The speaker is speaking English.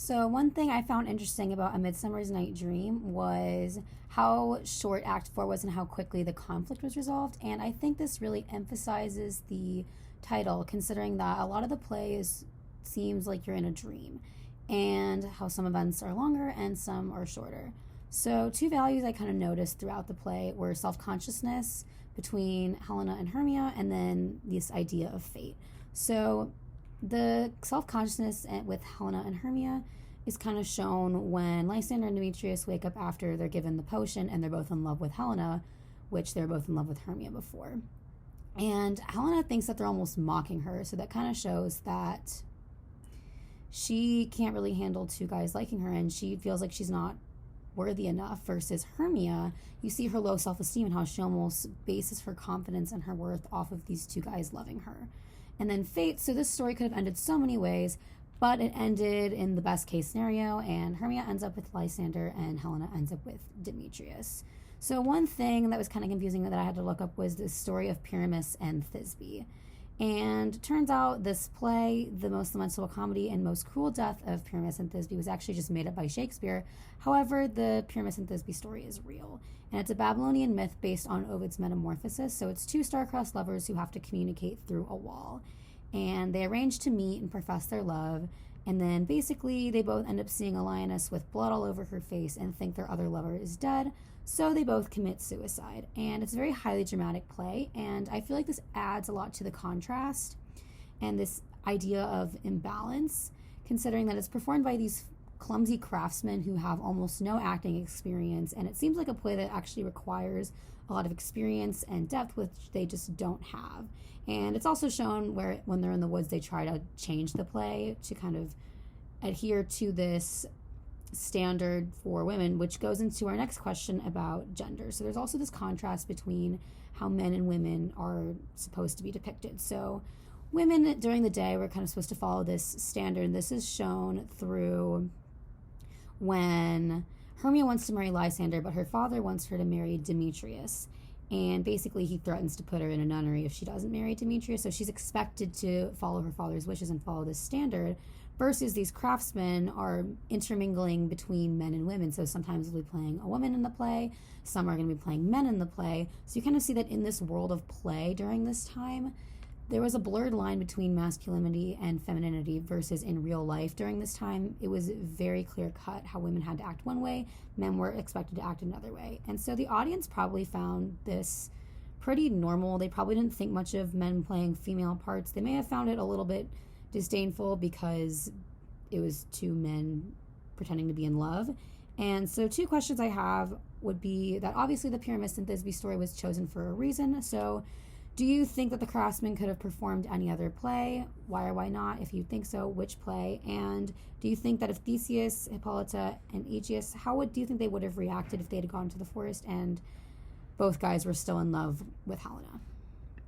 So one thing I found interesting about A Midsummer's Night Dream was how short Act 4 was and how quickly the conflict was resolved. And I think this really emphasizes the title, considering that a lot of the seems like you're in a dream, and how some events are longer and some are shorter. So two values I kind of noticed throughout the play were self-consciousness between Helena and Hermia, and then this idea of fate. So the self-consciousness with Helena and Hermia is kind of shown when Lysander and Demetrius wake up after they're given the potion and they're both in love with Helena, which they're both in love with Hermia before. And Helena thinks that they're almost mocking her, so that kind of shows that she can't really handle two guys liking her, and she feels like she's not worthy enough. Versus Hermia, you see her low self-esteem and how she almost bases her confidence and her worth off of these two guys loving her. And then fate, so this story could have ended so many ways, but it ended in the best case scenario, and Hermia ends up with Lysander and Helena ends up with Demetrius. So one thing that was kind of confusing that I had to look up was the story of Pyramus and Thisbe. And it turns out this play, the most lamentable comedy and most cruel death of Pyramus and Thisbe, was actually just made up by Shakespeare. However, the Pyramus and Thisbe story is real, and it's a Babylonian myth based on Ovid's Metamorphosis. So it's two star-crossed lovers who have to communicate through a wall, and they arrange to meet and profess their love, and then basically they both end up seeing a lioness with blood all over her face and think their other lover is dead, so they both commit suicide. And it's a very highly dramatic play, and I feel like this adds a lot to the contrast and this idea of imbalance, considering that it's performed by these clumsy craftsmen who have almost no acting experience, and it seems like a play that actually requires a lot of experience and depth, which they just don't have. And it's also shown where when they're in the woods, they try to change the play to kind of adhere to this standard for women, which goes into our next question about gender. So there's also this contrast between how men and women are supposed to be depicted. So women during the day were kind of supposed to follow this standard. This is shown through when Hermia wants to marry Lysander, but her father wants her to marry Demetrius. And basically he threatens to put her in a nunnery if she doesn't marry Demetrius. So she's expected to follow her father's wishes and follow this standard, versus these craftsmen are intermingling between men and women. So sometimes they'll be playing a woman in the play, some are going to be playing men in the play. So you kind of see that in this world of play during this time, there was a blurred line between masculinity and femininity, versus in real life during this time, it was very clear cut how women had to act one way, men were expected to act another way. And so the audience probably found this pretty normal. They probably didn't think much of men playing female parts. They may have found it a little bit disdainful because it was two men pretending to be in love. And so two questions I have would be that obviously the Pyramus and Thisbe story was chosen for a reason. So do you think that the craftsmen could have performed any other play? Why or why not? If you think so, which play? And do you think that if Theseus, Hippolyta, and Aegeus, do you think they would have reacted if they had gone to the forest and both guys were still in love with Helena?